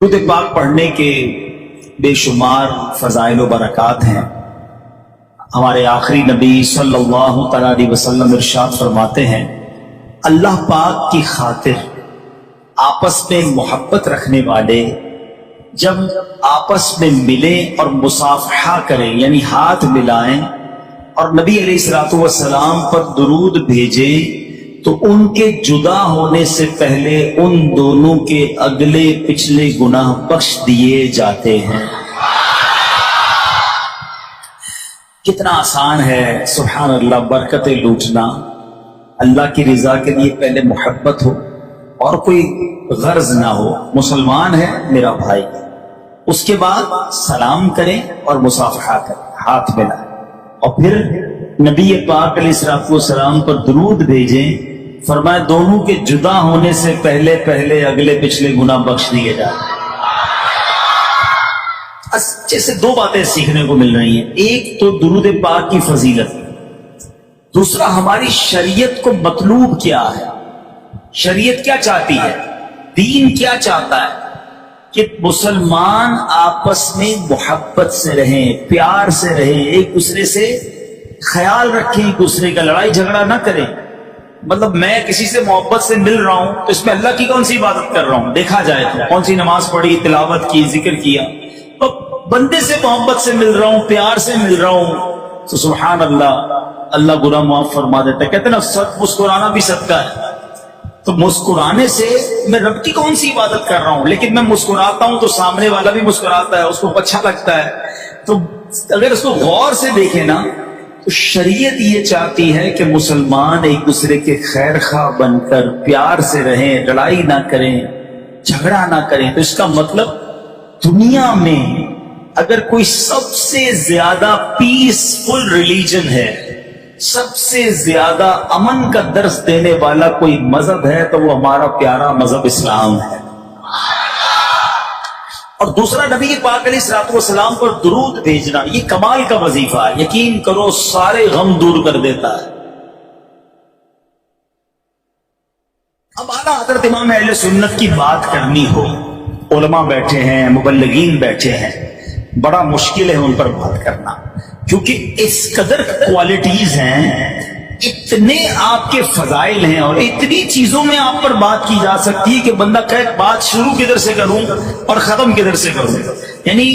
दुरूद पाक पढ़ने के बेशुमार फजाइल व बरक़ात हैं। हमारे आखिरी नबी सल्लल्लाहु अलैहि वसल्लम इरशाद फरमाते हैं, अल्लाह पाक की खातिर आपस में मोहब्बत रखने वाले जब आपस में मिले और मुसाफहा करें यानी हाथ मिलाएं और नबी अलैहिस्सलातु वस्सलाम पर दुरूद भेजें तो उनके जुदा होने से पहले उन दोनों के अगले पिछले गुनाह बख्श दिए जाते हैं। कितना आसान है सुभान अल्लाह, बरकतें लूटना। अल्लाह की रिजा के लिए पहले मोहब्बत हो और कोई गर्ज ना हो, मुसलमान है मेरा भाई, उसके बाद सलाम करें और मुसाफहा करें, हाथ मिलाएं और फिर नबी पाक अलैहिस्सलातु वस्सलाम पर दुरूद भेजें। फरमाया दोनों के जुदा होने से पहले पहले अगले पिछले गुनाह बख्श दिए जाए। अच्छे से दो बातें सीखने को मिल रही हैं, एक तो दुरूद पाक की फजीलत, दूसरा हमारी शरीयत को मतलूब क्या है, शरीयत क्या चाहती है, दीन क्या चाहता है कि मुसलमान आपस में मोहब्बत से रहें, प्यार से रहें, एक दूसरे से ख्याल रखें, एक दूसरे का लड़ाई झगड़ा ना करें। मतलब मैं किसी से मोहब्बत से मिल रहा हूं तो इसमें अल्लाह की कौन सी इबादत कर रहा हूं, देखा जाए तो कौन सी नमाज पढ़ी, तिलावत की, जिक्र किया। तो बंदे से मोहब्बत से मिल रहा हूं, प्यार से मिल रहा हूं तो सुभान अल्लाह, अल्लाह गुनाह माफ फरमा देता है। कहते ना मुस्कुराना भी सदका है, तो मुस्कुराने से मैं रब की कौन सी इबादत कर रहा हूं, लेकिन मैं मुस्कुराता हूं तो सामने वाला भी मुस्कुराता है, उसको अच्छा लगता है। तो अगर उसको गौर से देखे ना तो शरीयत ये चाहती है कि मुसलमान एक दूसरे के खैर खा बनकर प्यार से रहें, लड़ाई ना करें, झगड़ा ना करें। तो इसका मतलब दुनिया में अगर कोई सबसे ज्यादा पीसफुल रिलीजन है, सबसे ज्यादा अमन का दर्स देने वाला कोई मजहब है तो वो हमारा प्यारा मजहब इस्लाम है। और दूसरा नबी पाक अलैहिस्सलातु वस्सलाम पर दुरूद भेजना, ये कमाल का वजीफा है, यकीन करो सारे गम दूर कर देता है। अब आला हज़रत इमाम अहले सुन्नत की बात करनी हो, उलमा बैठे हैं, मुबल्लिगीन बैठे हैं, बड़ा मुश्किल है उन पर बात करना, क्योंकि इस कदर क्वालिटीज हैं, इतने आपके फजाइल हैं और इतनी चीजों में आप पर बात की जा सकती है कि बंदा कहे बात शुरू किधर से करूं और खत्म किधर से करूं। यानी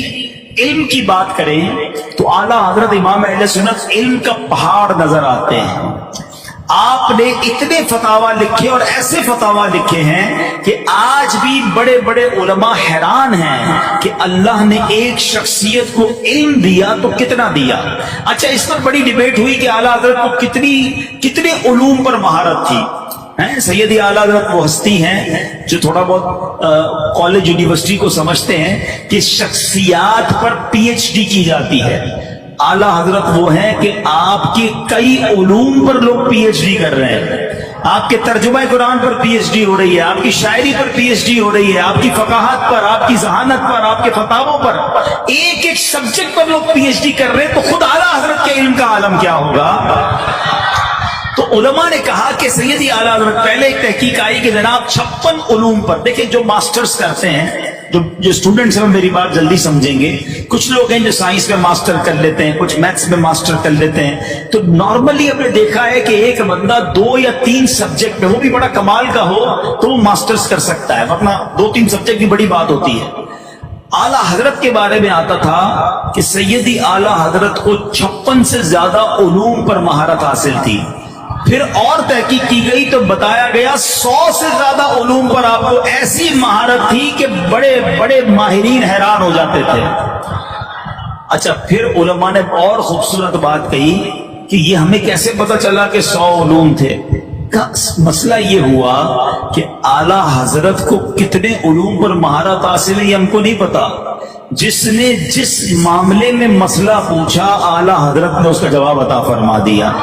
इल्म की बात करें तो आला हजरत इमाम अहले सुन्नत इल्म का पहाड़ नजर आते हैं। आपने इतने फतावा लिखे और ऐसे फतावा लिखे हैं कि आज भी बड़े बड़े उलमा हैरान हैं कि अल्लाह ने एक शख्सियत को इल्म दिया तो कितना दिया। अच्छा, इस पर बड़ी डिबेट हुई कि आला हज़रत को कितने उलूम पर महारत थी। हैं सैयदी आला हज़रत वो हस्ती हैं जो थोड़ा बहुत कॉलेज यूनिवर्सिटी को समझते हैं कि शख्सियात पर पीएचडी की जाती है। आला हजरत वो है कि आपके कई उलूम पर लोग पीएचडी कर रहे हैं, आपके तर्जुमा कुरान पर पीएचडी हो रही है, आपकी शायरी पर पीएचडी हो रही है, आपकी फकाहत पर, आपकी जहानत पर, आपके फतावों पर, एक एक सब्जेक्ट पर लोग पीएचडी कर रहे हैं। तो खुद आला हजरत के इल्म का आलम क्या होगा। तो उलमा ने कहा कि सैयदी आला हजरत, पहले एक तहकीक आई कि जनाब 56 उलूम पर, देखिए जो मास्टर्स करते हैं, जो स्टूडेंट्स हैं मेरी बात जल्दी समझेंगे, कुछ लोग हैं जो साइंस में मास्टर कर लेते हैं, कुछ मैथ्स में मास्टर कर लेते हैं। तो नॉर्मली हमने देखा है कि एक बंदा 2 या 3 सब्जेक्ट में, वो भी बड़ा कमाल का हो तो वो मास्टर्स कर सकता है, वरना 2-3 सब्जेक्ट की बड़ी बात होती है। आला हजरत के बारे में आता था कि सैयदी आला हजरत को 56 से ज्यादा उलूम पर महारत हासिल थी। फिर और तहकीक की गई तो बताया गया 100 से ज्यादा उलूम पर आपको ऐसी महारत थी कि बड़े बड़े माहिरीन हैरान हो जाते थे। अच्छा, फिर उलमा ने और खूबसूरत बात कही कि ये हमें कैसे पता चला कि 100 उलूम थे। का मसला ये हुआ कि आला हजरत को कितने उलूम पर महारत हासिल है ये हमको नहीं पता। जिसने जिस मामले में मसला पूछा आला हजरत ने उसका जवाब अता फरमा दिया।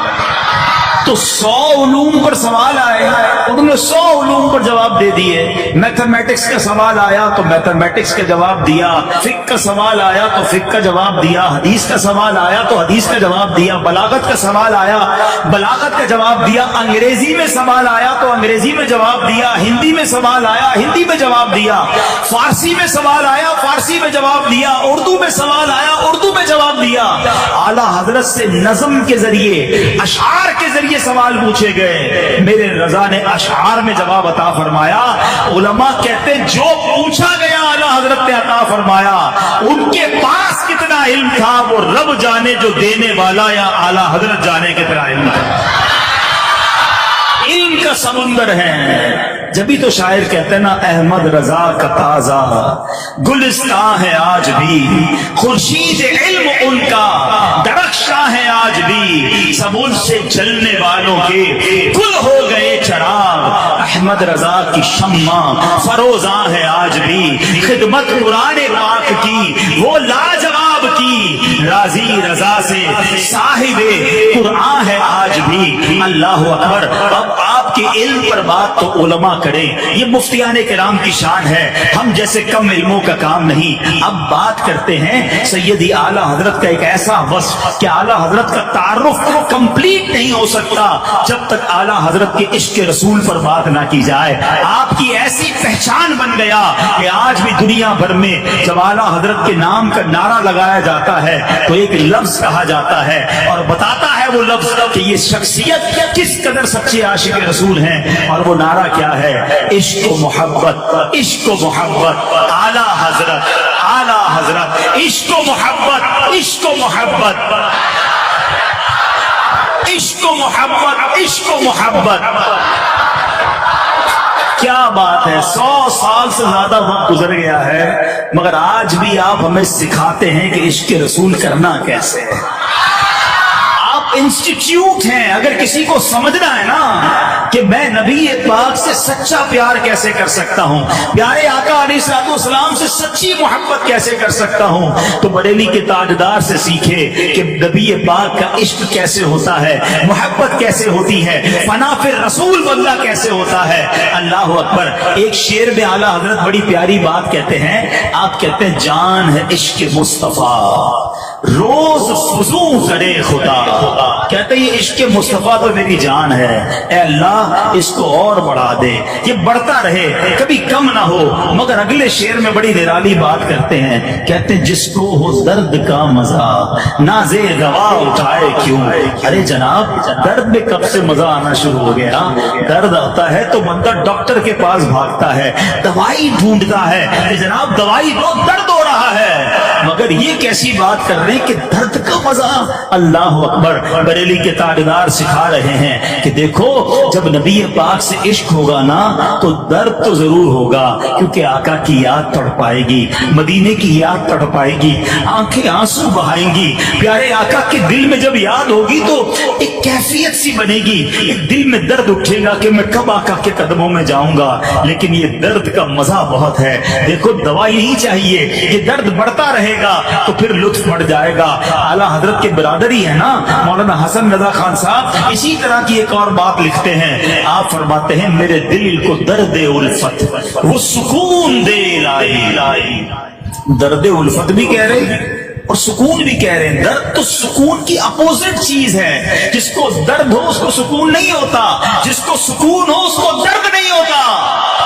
तो तो 100 उलूम पर सवाल आए, उन्होंने 100 उलूम पर जवाब दे दिए। मैथमेटिक्स का सवाल आया तो मैथमेटिक्स का जवाब दिया, फिक्र का सवाल आया तो फिक्र का जवाब दिया, हदीस का सवाल आया तो हदीस का जवाब दिया, बलागत का सवाल आया बलागत का जवाब दिया, अंग्रेजी में सवाल आया तो अंग्रेजी में जवाब दिया, हिंदी में सवाल आया हिंदी में जवाब दिया, फारसी में सवाल आया फारसी में जवाब दिया, उर्दू में सवाल आया उर्दू में जवाब दिया। आला हजरत से नज़म के जरिए, अशार के जरिए सवाल पूछे गए। मेरे रजा ने अशार में जवाब अता फरमाया। उलमा कहते जो पूछा गया आला हजरत ने अता फरमाया। उनके पास कितना इल्म था वो रब जाने, जो देने वाला या आला हजरत जाने कितना इल्म था। इल्म का समुंदर है। जब भी तो शायर कहते हैं ना, अहमद रजा का ताजा गुलिस्तां है आज भी, खुर्शीद इल्म उनका दरख्शां है आज भी, सब उनसे जलने वालों के गुल हो गए चराग। अहमद रजा की शम्मा फरोजा है आज भी, खिदमत कुरान पाक की वो लाजवाब की, राजी रजा से साहिबे कुरान है आज भी। अल्लाह अकबर। अब आपके इल्म पर बात तो उलमा करें, ये मुफ्तियाने किराम की शान है, हम जैसे कम इल्मों का काम नहीं। अब बात करते हैं सैयदी आला हजरत का एक ऐसा वस्फ कि आला हजरत का तारुफ कंप्लीट नहीं हो सकता जब तक आला हजरत के इश्क रसूल पर बात ना की जाए। आपकी ऐसी पहचान बन गया कि आज भी दुनिया भर में जब आला हजरत के नाम का नारा लगाया जाता है तो एक लफ्ज कहा जाता है और बताता है वो लफ्ज कि ये शख्सियत किस कदर सच्चे आशिक रसूल हैं। और वो नारा क्या है? इश्क मोहब्बत, इश्क मोहब्बत, आला हजरत, आला हजरत, इश्क मोहब्बत, इश्क मोहब्बत, इश्क मोहब्बत, इश्क मोहब्बत। क्या बात है, 100 साल से ज्यादा वक्त गुजर गया है, मगर आज भी आप हमें सिखाते हैं कि इश्क रसूल करना कैसे है। इंस्टीट्यूट हैं। अगर किसी को समझना है ना कि मैं नबी पाक से सच्चा प्यार कैसे कर सकता हूं, प्यारे आका अलैहिस्सलाम से सच्ची मोहब्बत कैसे कर सकता हूं, तो बरेली के ताजदार से सीखे कि नबी पाक का इश्क कैसे होता है, मोहब्बत कैसे होती है, फना फिर रसूल वल्लाह कैसे होता है। अल्लाह अकबर। एक शेर में आला हजरत बड़ी प्यारी बात कहते हैं। आप कहते हैं जान है इश्क मुस्तफा रोज फुजू करे खुदा। कहते ये इश्क मुस्तफा तो मेरी जान है, ए अल्लाह इसको और बढ़ा दे, ये बढ़ता रहे, कभी कम ना हो। मगर अगले शेर में बड़ी निराली बात करते हैं। कहते हैं जिसको हो दर्द का मजा नाजे गवा उठाए क्यों। अरे जनाब, दर्द में कब से मजा आना शुरू हो गया? दर्द आता है तो बंदा डॉक्टर के पास भागता है, दवाई ढूंढता है, जनाब दवाई दो, दर्द हो रहा है। मगर ये कैसी बात कर रहे हैं कि दर्द का मजा। अल्लाह अकबर। बरेली के ताजदार सिखा रहे हैं कि देखो जब नबी पाक से इश्क होगा ना तो दर्द तो जरूर होगा, क्योंकि आका की याद तड़पाएगी, मदीने की याद तड़पाएगी, आंखें आंसू बहाएंगी। प्यारे आका के दिल में जब याद होगी तो एक कैफियत सी बनेगी, एक दिल में दर्द उठेगा कि मैं कब आका के कदमों में जाऊंगा। लेकिन ये दर्द का मजा बहुत है। देखो दवाई नहीं चाहिए, ये दर्द बढ़ता रहेगा तो फिर लुत्फ बढ़ जाएगा। आला हजरत के बिरादरी है ना मौलाना हसन रजा खान साहब, इसी तरह की एक और बात लिखते हैं। आप फरमाते हैं मेरे दिल को दर्द उल्फत वो सुकून दे इलाही। दर्द उल्फत भी कह रहे और सुकून भी कह रहे हैं। दर्द तो सुकून की अपोजिट चीज है। जिसको दर्द हो उसको सुकून नहीं होता, जिसको सुकून हो उसको दर्द नहीं होता।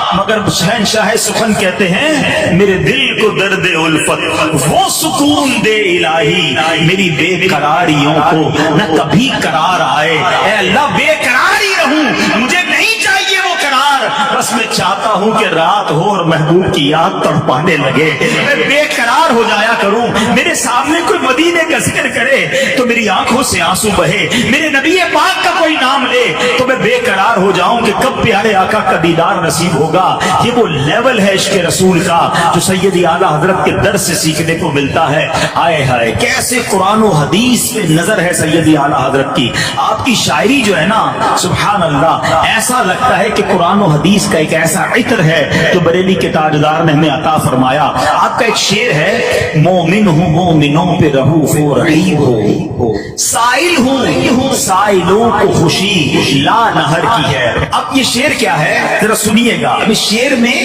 मगर शहंशाह सुखन कहते हैं मेरे दिल को दर्द उल्फत वो सुकून दे इलाही। मेरी बेकरारियों को न कभी करार आए, ऐ अल्लाह बेकरार ही रहूं, मुझे नहीं चाहिए वो करार, बस मैं चाहता हूं कि रात हो और महबूब की याद तड़पाने लगे, मैं बेकरार हो जाया करूं। मेरे सामने कोई मदीने का जिक्र करे तो मेरी आंखों से आंसू बहे, मेरे नबी पाक का कोई नाम ले तो मैं बेकरार हो जाऊं कि कब प्यारे आका का दीदार नसीब होगा। ये वो लेवल है इश्क रसूल का जो सैयदी आला हजरत के दर से सीखने को मिलता है। आए हाय कैसे कुरान और हदीस पे नजर है सैयदी आला हजरत की। आपकी शायरी जो है ना सुभान अल्लाह, ऐसा लगता है कि कुरान और हदीस का کا ایک ایسا عطر ہے جو بریلی کے تاجدار نے ہمیں عطا فرمایا. آپ کا ایک شعر ہے, مومن ہوں مومنوں پہ رؤوف و رحیم ہو, سائل ہوں سائلوں کو خوشی لا نہر کی ہے. اب یہ شعر کیا ہے ذرا سنیے گا. اب اس شعر میں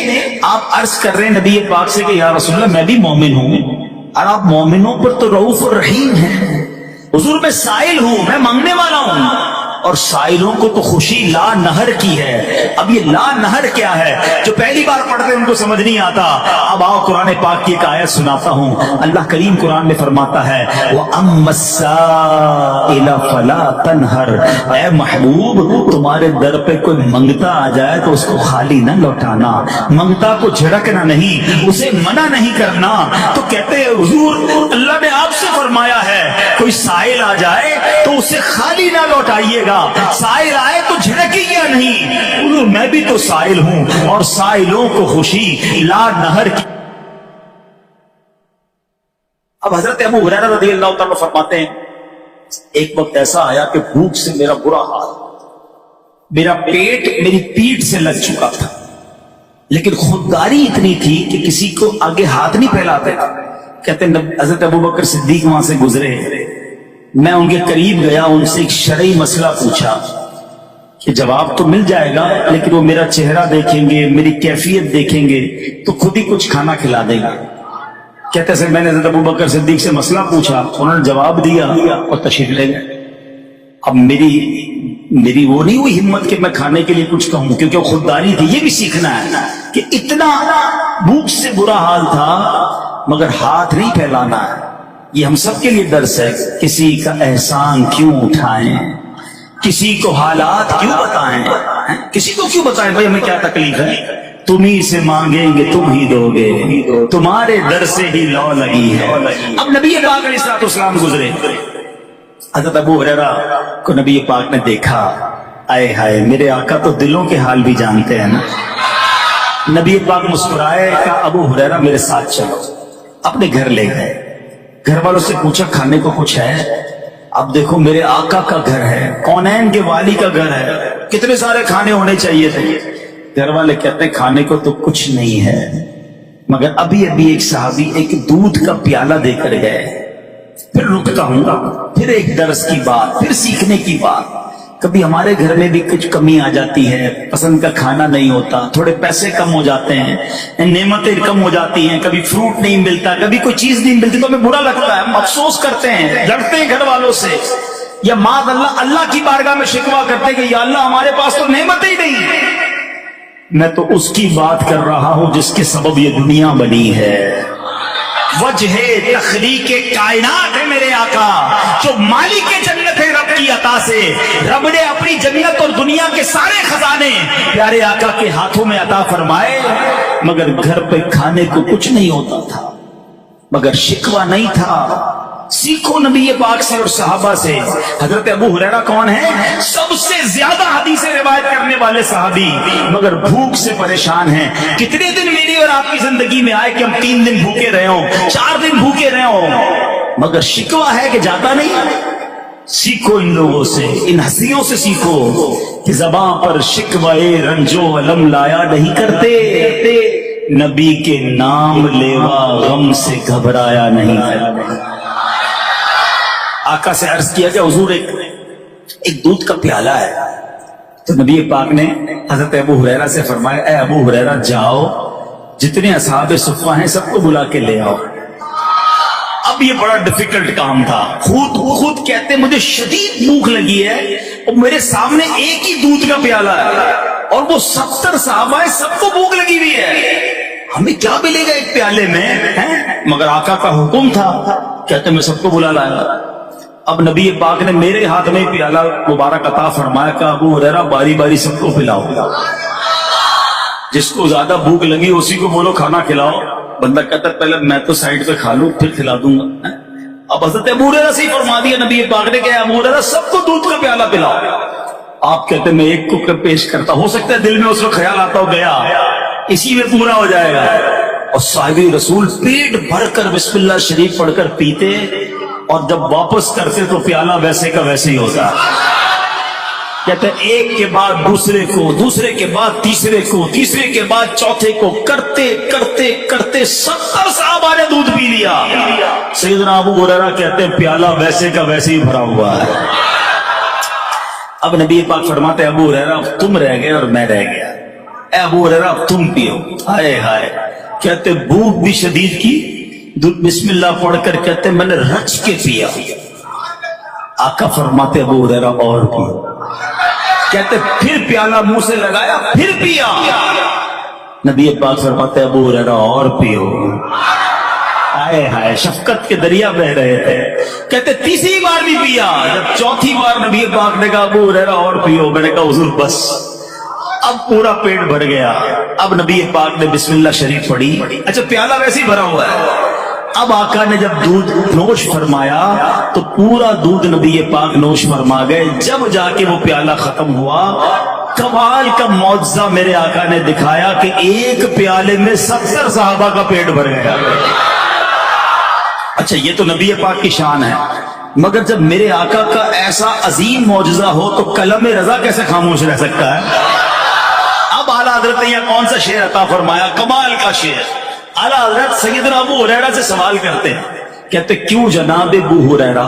آپ عرض کر رہے ہیں نبی پاک سے کہ یا رسول اللہ میں بھی مومن ہوں, اور آپ مومنوں پر تو رؤوف و رحیم ہیں. حضور میں سائل ہوں, میں مانگنے والا ہوں, اور سائلوں کو تو خوشی لا نہر کی ہے. اب یہ لا نہر کیا ہے؟ جو پہلی بار پڑھتے ہیں ان کو سمجھ نہیں آتا. اب آؤ قرآن پاک کی ایک آیت سناتا ہوں. اللہ کریم قرآن میں فرماتا ہے وَأَمَّا السَّائِلَ فَلَا تَنْهَرْ, اے محبوب تمہارے در پہ کوئی منگتا آ جائے تو اس کو خالی نہ لوٹانا, منگتا کو جھڑکنا نہیں, اسے منع نہیں کرنا. تو کہتے ہیں حضور اللہ نے آپ سے فرمایا ہے کوئی سائل آ جائے تو اسے خالی نہ لوٹائیے گا, سائل آئے تو جھڑکیے نہیں. میں بھی تو سائل ہوں, اور سائلوں کو خوشی لا نہر کی. اب حضرت ابو ہریرہ رضی اللہ تعالیٰ فرماتے ہیں ایک وقت ایسا آیا کہ بھوک سے میرا برا حال, میرا پیٹ میری پیٹھ سے لگ چکا تھا, لیکن خودداری اتنی تھی کہ کسی کو آگے ہاتھ نہیں پھیلاتے. کہتے ہیں حضرت ابوبکر صدیق وہاں سے گزرے, میں ان کے قریب گیا, ان سے ایک شرعی مسئلہ پوچھا کہ جواب تو مل جائے گا لیکن وہ میرا چہرہ دیکھیں گے, میری کیفیت دیکھیں گے تو خود ہی کچھ کھانا کھلا دیں گے. کہتے ہیں میں نے حضرت ابوبکر صدیق سے مسئلہ پوچھا, انہوں نے جواب دیا اور تشریف لے گئے. اب میری وہ نہیں ہوئی ہمت کہ میں کھانے کے لیے کچھ کہوں, کیونکہ وہ خودداری تھی. یہ بھی سیکھنا ہے کہ اتنا بھوک سے برا حال تھا مگر ہاتھ نہیں پھیلانا ہے. یہ ہم سب کے لیے درس ہے. کسی کا احسان کیوں اٹھائیں, کسی کو حالات کیوں بتائیں, کسی کو کیوں بتائیں بھائی ہمیں کیا تکلیف ہے, تمہیں سے مانگیں گے تم ہی دو گے, تمہارے در سے ہی لو لگی ہے. اب نبی پاک علیہ الصلوۃ والسلام گزرے, حضرت ابو ہریرہ کو نبی پاک نے دیکھا, آئے ہائے میرے آقا تو دلوں کے حال بھی جانتے ہیں نا. نبی پاک مسکرائے, کہا ابو ہریرہ میرے ساتھ چلو. اپنے گھر لے گئے, گھر والوں سے پوچھا کھانے کو کچھ ہے؟ اب دیکھو میرے آقا کا گھر ہے, کونین کے والی کا گھر ہے, کتنے سارے کھانے ہونے چاہیے تھے. گھر والے کہتے ہیں کھانے کو تو کچھ نہیں ہے, مگر ابھی ایک صحابی ایک دودھ کا پیالہ دے کر گئے. پھر رکتا ہوں, پھر ایک درس کی بات, پھر سیکھنے کی بات. کبھی ہمارے گھر میں بھی کچھ کمی آ جاتی ہے, پسند کا کھانا نہیں ہوتا, تھوڑے پیسے کم ہو جاتے ہیں, نعمتیں کم ہو جاتی ہیں, کبھی فروٹ نہیں ملتا, کبھی کوئی چیز نہیں ملتی تو ہمیں برا لگتا ہے, ہم افسوس کرتے ہیں, لڑتے ہیں گھر والوں سے, یا معاذ اللہ کی بارگاہ میں شکوہ کرتے ہیں کہ یا اللہ ہمارے پاس تو نعمتیں ہی نہیں. میں تو اس کی بات کر رہا ہوں جس کے سبب یہ دنیا بنی ہے. وجہ تخلیق کائنات ہے میرے آقا, جو مالک جنت ہے رب کی عطا سے. رب نے اپنی جنت اور دنیا کے سارے خزانے پیارے آقا کے ہاتھوں میں عطا فرمائے, مگر گھر پہ کھانے کو کچھ نہیں ہوتا تھا, مگر شکوہ نہیں تھا. سیکھو نبی پاک سے اور صحابہ سے. حضرت ابو ہریرہ کون ہے؟ سب سے زیادہ حدیثیں روایت کرنے والے صحابی, مگر بھوک سے پریشان ہیں. کتنے دن میری اور آپ کی زندگی میں آئے کہ ہم 3 دن بھوکے رہے ہوں, 4 دن بھوکے رہے ہوں, مگر شکوہ ہے کہ جاتا نہیں. سیکھو ان لوگوں سے, ان ہستیوں سے سیکھو کہ زباں پر شکوہ رنجو علم لایا نہیں کرتے, نبی کے نام لیوا غم سے گھبرایا نہیں کرتے. آقا سے عرض کیا کہ حضور ایک دودھ کا پیالہ ہے, تو نبی پاک نے حضرت ابو ہریرہ سے فرمایا اے ابو ہریرہ جاؤ, جتنے اصحاب صفہ ہیں سب کو بلا کے لے آؤ. اب یہ بڑا ڈیفیکلٹ کام تھا. خود کہتے مجھے شدید بھوک لگی ہے اور میرے سامنے ایک ہی دودھ کا پیالہ ہے اور وہ 70 صحابہ ہیں, سب کو بھوک لگی ہوئی ہے, ہمیں کیا ملے گا ایک پیالے میں؟ مگر آقا کا حکم تھا, کہتے میں سب کو بلا لایا. اب نبی پاک نے میرے ہاتھ میں پیالہ مبارک عطا فرمایا, کہ ابو ہریرہ باری باری سب کو پلاؤ, جس کو زیادہ بھوک لگی اسی کو بولو کھانا کھلاؤ. بندہ کہتا پہلے میں تو سائڈ پہ کھا لوں پھر کھلا دوں گا. اب حضرت ابو ہریرہ سے ہی فرما دیا نبی پاک نے کہ ابو ہریرہ سب کو دودھ کا پیالہ پلاؤ. آپ کہتے میں ایک کو پیش کرتا, ہو سکتا ہے دل میں اس کو خیال آتا ہو گیا اسی میں پورا ہو جائے گا. اور صحابی رسول پیٹ بھر کر بسم اللہ شریف پڑھ کر پیتے, اور جب واپس کرتے تو پیالہ ویسے کا ویسے ہی ہوتا. कहते एक के बाद दूसरे को, दूसरे के बाद तीसरे को, तीसरे के बाद चौथे को, करते करते करते 70 साहबा ने दूध पी लिया। सैयदना अबू हुरैरा कहते हैं प्याला वैसे का वैसे ही भरा हुआ है। अब नबी पाक फरमाते अबू हुरैरा अब तुम रह गए और मैं रह गया, ए अबू हुरैरा अब तुम पियो। हाय हाय, कहते भूख भी शदीद की, दूध बिस्मिल्लाह पढ़कर कहते मैंने रच के पिया। आका फरमाते अबू हुरैरा और पियो। कहते फिर प्याला मुंह से लगाया, फिर पिया। नबी पाक फरमाते अबू हुरैरा और पियो। हाय हाय, शफकत के दरिया बह रहे थे। कहते तीसरी बार भी पिया। जब चौथी बार नबी पाक ने कहा अबू हुरैरा और पियो, मैंने कहा हुजूर बस, अब पूरा पेट भर गया। अब नबी पाक ने बिस्मिल्लाह शरीफ पढ़ी। अच्छा प्याला वैसे ही भरा हुआ है। अब आका ने जब दूध नोश फरमाया तो पूरा दूध नबी पाक नोश फरमा गए। जब जाके वो प्याला खत्म हुआ, कमाल का मौजज़ा मेरे आका ने दिखाया कि एक प्याले में 70 साहबा का पेट भर गया। अच्छा ये तो नबी पाक की शान है, मगर जब मेरे आका का ऐसा अजीम मौजज़ा हो तो कलम रजा कैसे खामोश रह सकता है। अब आला हजरत ने यहाँ कौन सा शेर अता फरमाया, कमाल का शेर। आला हजरत सैयदना अबू हुरैरा से सवाल करते हैं, कहते क्यों जनाब अबू हुरैरा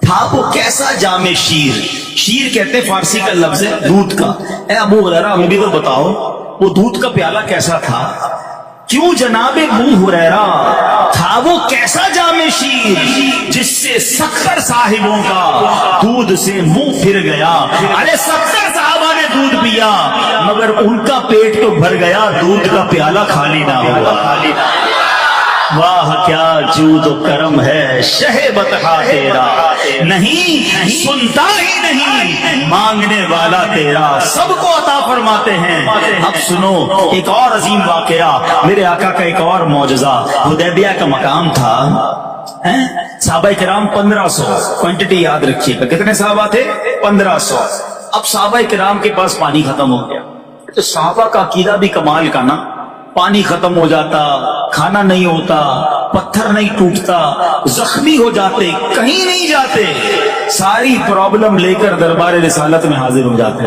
था वो कैसा जामे शीर। शीर कहते फारसी का लफ्ज है दूध का। ए अबू हुरैरा हमें भी तो बताओ वो दूध का प्याला कैसा था। क्यों जनाब अबू हुरैरा था वो कैसा जामे शीर जिससे 70 साहिबों का दूध से मुंह फिर गया। अरे 70 साहबा ने दूध पिया मगर उनका पेट तो भर गया, दूध का प्याला खाली ना हुआ। वाह क्या जूद करम है शहे बतहा तेरा, नहीं सुनता ही नहीं मांगने वाला तेरा, सबको अता फरमाते हैं। अब सुनो एक और अजीम वाकया, मेरे आका का एक और मौजज़ा। हुदैबिया का मकाम था, साहबा किराम 1500, क्वांटिटी याद रखिएगा कितने साहबा थे 1500। अब साहबा किराम के पास पानी खत्म हो गया, तो साहबा का अकीदा भी कमाल का ना, पानी खत्म हो जाता, खाना नहीं होता, पत्थर नहीं टूटता, जख्मी हो जाते, कहीं नहीं जाते, सारी प्रॉब्लम लेकर दरबार रिसालत में हाजिर हो जाते।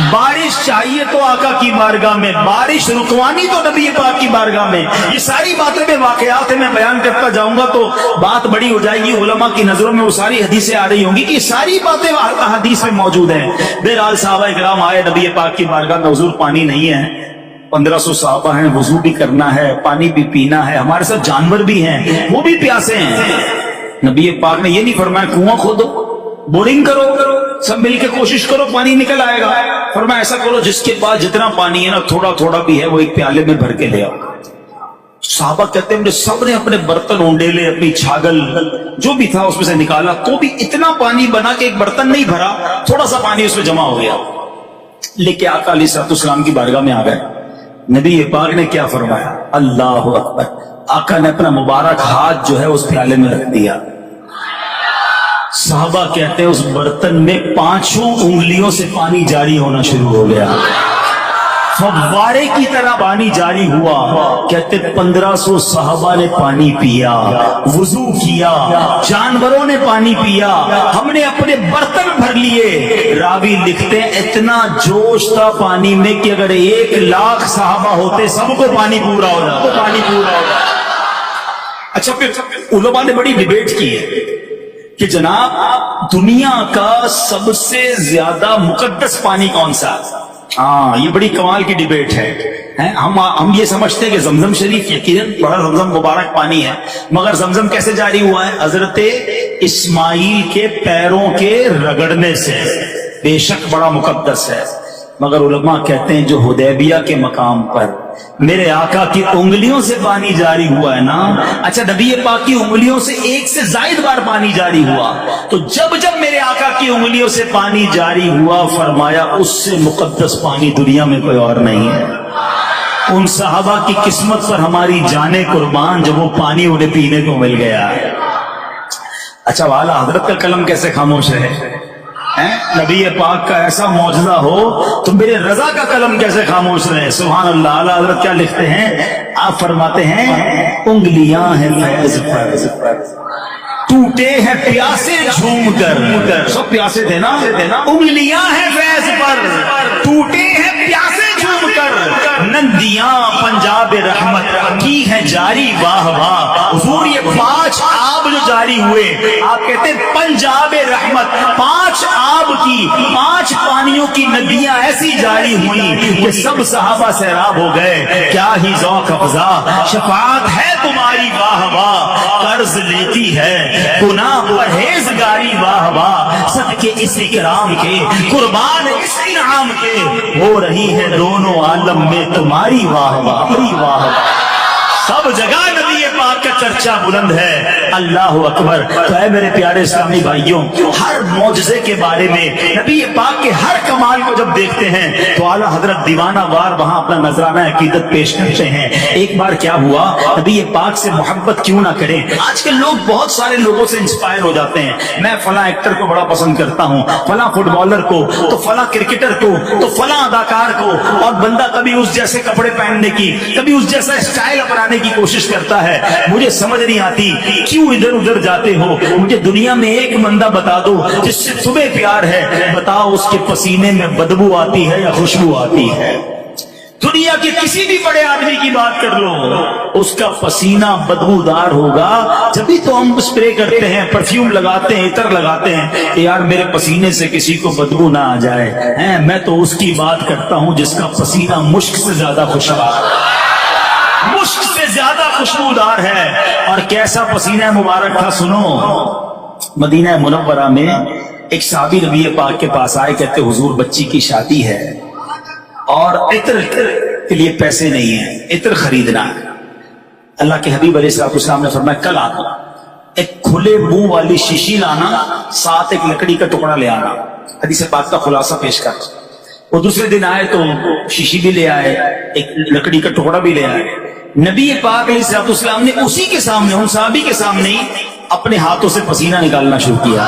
बारिश चाहिए तो आका की बारगाह में, बारिश रुकवानी तो नबी पाक की बारगाह में। ये सारी बातें में वाकयात मैं बयान करता जाऊंगा तो बात बड़ी हो जाएगी, उलमा की नजरों में वो सारी हदीसें आ रही होंगी कि सारी बातें हदीस में मौजूद हैं। बहरहाल साहबा इकराम आए नबी पाक की बारगाह में, हुजूर पानी नहीं है, 1500 साहबा हैं, वजू भी करना है, पानी भी पीना है, हमारे साथ जानवर भी हैं, वो भी प्यासे हैं। नबी पाक ने ये नहीं फरमाया कुआं खोदो, बोरिंग करो, सब मिलके कोशिश करो पानी निकल आएगा। फरमाया ऐसा करो जिसके पास जितना पानी है ना थोड़ा थोड़ा भी है वो एक प्याले में भर के ले आओ। साहबा कहते हैं सबने अपने बर्तन उंडेले, अपनी छागल जो भी था उसमें से निकाला, तो भी इतना पानी बना के एक बर्तन नहीं भरा, थोड़ा सा पानी उसमें जमा हो गया। लेके आका अलैहिस्सलाम की बारगाह में आ गए। नबी पाक ने क्या फरमाया, अल्लाह अकबर। आका ने अपना मुबारक हाथ जो है उस प्याले में रख दिया। साहबा कहते हैं उस बर्तन में 5 उंगलियों से पानी जारी होना शुरू हो गया, फव्वारे की तरह पानी जारी हुआ। कहते 1500 साहबा ने पानी पिया, वुजू किया, जानवरों ने पानी पिया, हमने अपने बर्तन भर लिए। रावी लिखते हैं इतना जोश था पानी में कि अगर 1 लाख साहबा होते सबको पानी पूरा हो जाता। अच्छा फिर उलमा ने बड़ी डिबेट की है कि जनाब दुनिया का सबसे ज्यादा मुकद्दस पानी कौन सा। हाँ ये बड़ी कमाल की डिबेट है? हम ये समझते हैं कि जमजम शरीफ यकीनन बड़ा जमजम मुबारक पानी है, मगर जमजम कैसे जारी हुआ है? हजरत इस्माइल के पैरों के रगड़ने से। बेशक बड़ा मुकद्दस है, मगर उलमा कहते हैं जो हुदैबिया के मकाम पर मेरे आका की उंगलियों से पानी जारी हुआ है ना, अच्छा नबी पाक की उंगलियों से 1 से ज्यादा बार पानी जारी हुआ, तो जब जब मेरे आका की उंगलियों से पानी जारी हुआ फरमाया उससे मुकद्दस पानी दुनिया में कोई और नहीं है। उन साहबा की किस्मत पर हमारी जाने कुर्बान जब वो पानी उन्हें पीने को मिल गया। अच्छा वाला हजरत का कलम कैसे खामोश है? नबी पाक का ऐसा मौजज़ा हो तो मेरे रजा का कलम कैसे खामोश रहे? सुभान अल्लाह। आला हज़रत क्या लिखते हैं? आप फरमाते हैं उंगलियां हैं फैज पर, टूटे हैं प्यासे झूम कर, सब प्यासे थे ना, उंगलियां हैं फैज पर, टूटे हैं प्यासे झूम कर, नंदियां पंजाब रहमत की है जारी वाह वाह। हुजूर ये 5 आब जो जारी हुए, आप कहते हैं पंजाब रहमत, 5 आब की, 5 पानियों की नदियां ऐसी जारी हुई कि सब सहाबा सैराब हो गए। क्या ही ज़ौक़ अफ़ज़ा शफ़ाअत है तुम्हारी वाह वाह, कर्ज लेती है गुनाह परहेज़गारी वाह वाह, सदके इस इकराम के कुर्बान इस इनाम के, हो रही है दोनों आलम में तुम्हारी वाह वाह वाह। सब जगह नबी पाक का चर्चा बुलंद है। अल्लाह अकबर। तो है मेरे प्यारे इस्लामी भाइयों, हर मौजज़े के बारे में, नबी पाक के हर कमाल को जब देखते हैं तो आला हजरत दीवाना वार वहां अपना नजराना अकीदत पेश करते हैं। एक बार क्या हुआ, नबी पाक से मोहब्बत क्यों ना करें। आजकल लोग बहुत सारे लोगों से इंस्पायर हो जाते हैं। मैं फला एक्टर को बड़ा पसंद करता हूँ, फला फुटबॉलर को, तो फला क्रिकेटर को, तो फला अदाकार को, और बंदा कभी उस जैसे कपड़े पहनने की, कभी उस जैसा स्टाइल अपनाने की कोशिश करता है। मुझे समझ नहीं आती क्यों इधर उधर जाते हो। मुझे दुनिया में एक बंदा बता दो जिससे तुम्हें प्यार है, बताओ उसके पसीने में बदबू आती है या खुशबू आती है। दुनिया के किसी भी बड़े आदमी की बात कर लो, उसका पसीना बदबूदार होगा। जब भी तो हम स्प्रे करते हैं, परफ्यूम लगाते हैं, इत्र लगाते हैं, यार मेरे पसीने से किसी को बदबू ना आ जाए हैं। मैं तो उसकी बात करता हूं जिसका पसीना मुश्क से ज्यादा खुशबूदार, मुश्क से ज्यादा खुशबूदार है। और कैसा पसीना मुबारक था सुनो। मदीना मुनव्वरा में एक सहाबी नबी पाक के पास आए, कहते हुजूर बच्ची की शादी है और इत्र के लिए पैसे नहीं है, इत्र खरीदना है। अल्लाह के हबीब अलैहिस्सलाम ने फरमाया कल आना, एक खुले मुंह वाली शीशी लाना, साथ एक लकड़ी का टुकड़ा ले आना। हदीस पाक का खुलासा पेश कर। वो दूसरे दिन आए तो शीशी भी ले आए, एक लकड़ी का टुकड़ा भी ले आए। नबी पाक अलैहिस्सलाम ने उसी के सामने, उन सहाबी के सामने ही अपने हाथों से पसीना निकालना शुरू किया।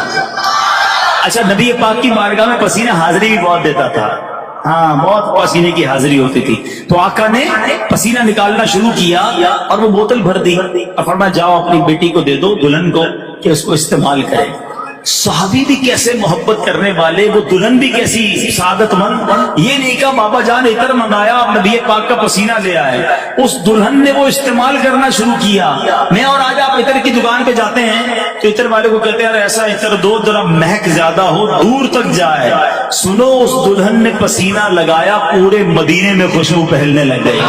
अच्छा, नबी पाक की बारगाह में पसीना हाजिरी भी बहुत देता था। हाँ, बहुत पसीने की हाजिरी होती थी। तो आका ने पसीना निकालना शुरू किया और वो बोतल भर दी और फरमाया जाओ अपनी बेटी को दे दो, दुल्हन को, कि उसको इस्तेमाल करे। सहाबी भी कैसे मोहब्बत करने वाले, वो दुल्हन भी कैसी सादतमंद। ये नहीं कहा बाबा जान इतर मंगाया, आप नबी पाक का पसीना ले आए। उस दुल्हन ने वो इस्तेमाल करना शुरू किया। मैं और आज आप इतर की दुकान पे जाते हैं तो इतर वाले को कहते हैं यार ऐसा इतर दो जरा महक ज्यादा हो, दूर तक जाए। सुनो, उस दुल्हन ने पसीना लगाया, पूरे मदीने में खुशबू फैलने लग गई।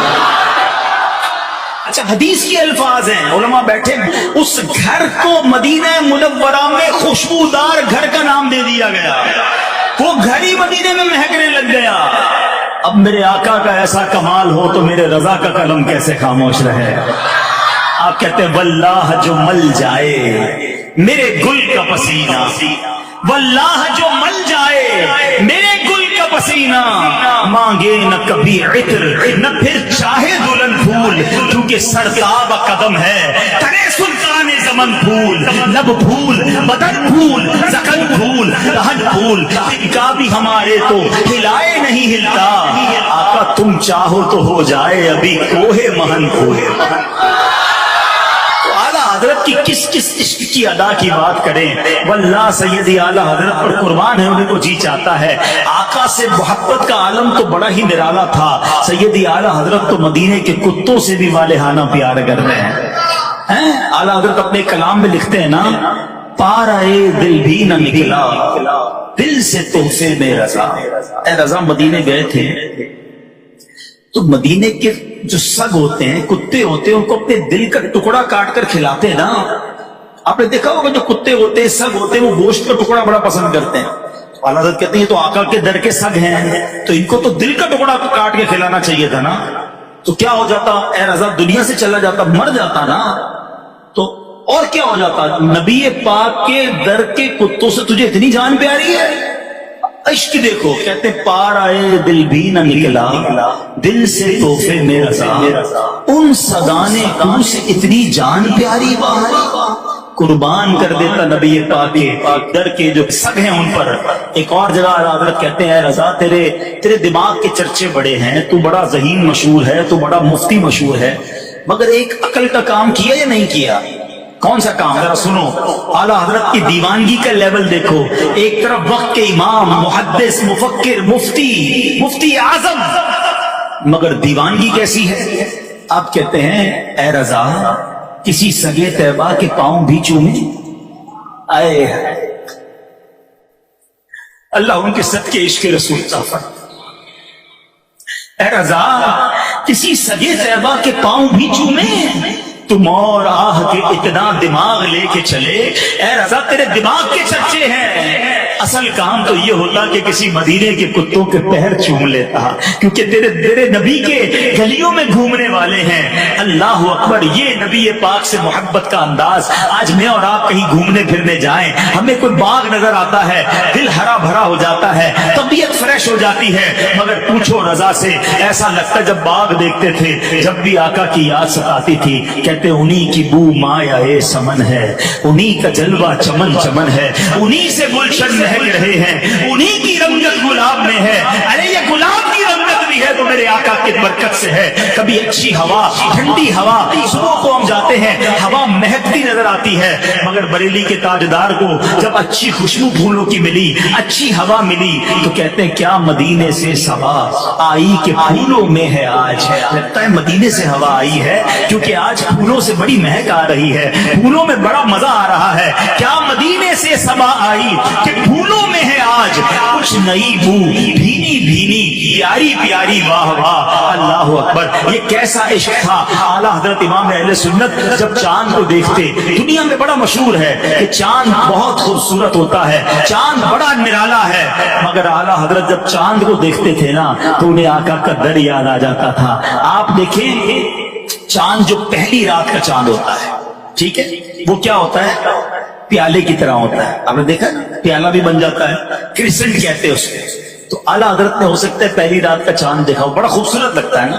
अच्छा, हदीस के अल्फाज हैं, उलमा बैठे, उस घर को मदीना मुनव्वरा में खुशबूदार घर का नाम दे दिया गया। वो घर ही मदीने में महकने लग गया। अब मेरे आका का ऐसा कमाल हो तो मेरे रजा का कलम कैसे खामोश रहे। आप कहते हैं वल्लाह जो मल जाए मेरे गुल का पसीना, वल्लाह जो मल जाए मेरे गुल का पसीना, मांगे न कभी इत्र न फिर चाहे दुल्हन फूल, क्योंकि सरताब कदम है तने सुल्तान ज़मन फूल, लब फूल बदन फूल ज़कन फूल दहन फूल, इनका भी हमारे तो हिलाए नहीं हिलता। आका तुम चाहो तो हो जाए अभी कोहे महन फूल। हजरत की किस किस इश्क की अदा की बात करें। वल्लाह सैयदी आला हजरत पर कुर्बान है, उन्हें को जी चाहता है। आका से मोहब्बत का आलम तो बड़ा ही निराला था। सैयदी आला हजरत तो मदीने के कुत्तों से भी वालेहाना प्यार कर रहे हैं। आला हजरत अपने कलाम में लिखते हैं ना, पाराए दिल भी न निकला दिल से तोहफे में रजा। ए रजा मदीने गए थे तो मदीने के जो सग होते हैं, कुत्ते होते हैं, उनको अपने दिल का टुकड़ा काट कर खिलाते हैं ना। आपने देखा होगा जो कुत्ते होते हैं, सग होते हैं, वो गोश्त का टुकड़ा बड़ा पसंद करते हैं। तो आला हज़रत कहते हैं तो आका के दर के सग हैं, तो इनको तो दिल का टुकड़ा काट के खिलाना चाहिए था ना। तो क्या हो जाता, ए रज़ा दुनिया से चला जाता, मर जाता ना। तो और क्या हो जाता, नबी पाक के दर के कुत्तों से तुझे इतनी जान प्यारी है। इश्क देखो, कहते पार आए दिल भी न निकला दिल से तोहफे में रज़ा, उन सगाने को से इतनी जान प्यारी वाह, कुर्बान कर देता नबी पाक के दर के जो सग हैं उन पर। एक और जगह हज़रत कहते हैं रज़ा तेरे दिमाग के चर्चे बड़े हैं, तू बड़ा ज़हीन मशहूर है, तू बड़ा मुफ्ती मशहूर है, मगर एक अकल का काम किया या नहीं किया। कौन सा काम, जरा सुनो। आला हजरत की दीवानगी का लेवल देखो। एक तरफ वक्त के इमाम, मुहद्दिस, मुफक्किर, मुफ्ती आजम, मगर दीवानगी कैसी है। आप कहते हैं ऐ रजा किसी सगे तैबा के पांव भी चूमे। आए अल्लाह उनके सदके इश्क रसूल का। ऐ रजा किसी सगे तैबा के पांव भी चूमे, तुम और आह के इतना दिमाग लेके चले। ऐ रजा तेरे दिमाग के चर्चे हैं, असल काम तो ये होता कि किसी मदीने के कुत्तों के पैर चूम लेता, क्योंकि तेरे नबी के गलियों में घूमने वाले हैं। अल्लाह अकबर, ये नबी पाक से मोहब्बत का अंदाज। आज मैं और आप कहीं घूमने फिरने जाएं, हमें कोई बाग नजर आता है, दिल हरा भरा हो जाता है, तबीयत फ्रेश हो जाती है। मगर पूछो रजा से, ऐसा लगता जब बाग देखते थे, जब भी आका की याद सताती थी, कहते उन्हीं की बू माया ए समन है, उन्हीं का जलवा चमन चमन है, उन्हीं से गुलशन महक रहे हैं, उन्हीं की रंगत गुलाब में है। अरे ये गुलाब की रंगत भी है तो मेरे आका की बरकत से है। कभी अच्छी हवा, ठंडी हवा, सुबह को हम जाते हैं, हवा महकती नजर आती है, मगर बरेली के ताजदार को जब अच्छी खुशबू फूलों की मिली, अच्छी हवा मिली, तो कहते हैं क्या मदीने से सवा आई के फूलों में है आज। लगता है मदीने से हवा आई है, क्योंकि आज फूलों से बड़ी महक आ रही है, फूलों में बड़ा मजा आ रहा है। क्या मदीने से सवा आई कि फूलों में है आज कुछ नई बू, भीनी भीनी प्यारी प्यारी, वाह वाह अल्लाह अकबर। ये कैसा इश्क था। आला हजरत इमाम अहले सुन्नत जब चांद को देखते, दुनिया में बड़ा मशहूर है कि चांद बहुत खूबसूरत होता है, चांद बड़ा निराला है, मगर आला हजरत जब चांद को देखते थे ना तो उन्हें आका का दर याद आ जाता था। आप देखें चांद जो पहली रात का चांद होता है, ठीक है, वो क्या होता है, प्याले की तरह होता है। आपने देखा प्याला भी बन जाता है, क्रिसेंट कहते हैं उसको। तो आला हजरत ने हो सकता है पहली रात का चांद देखा हो, बड़ा खूबसूरत लगता है ना।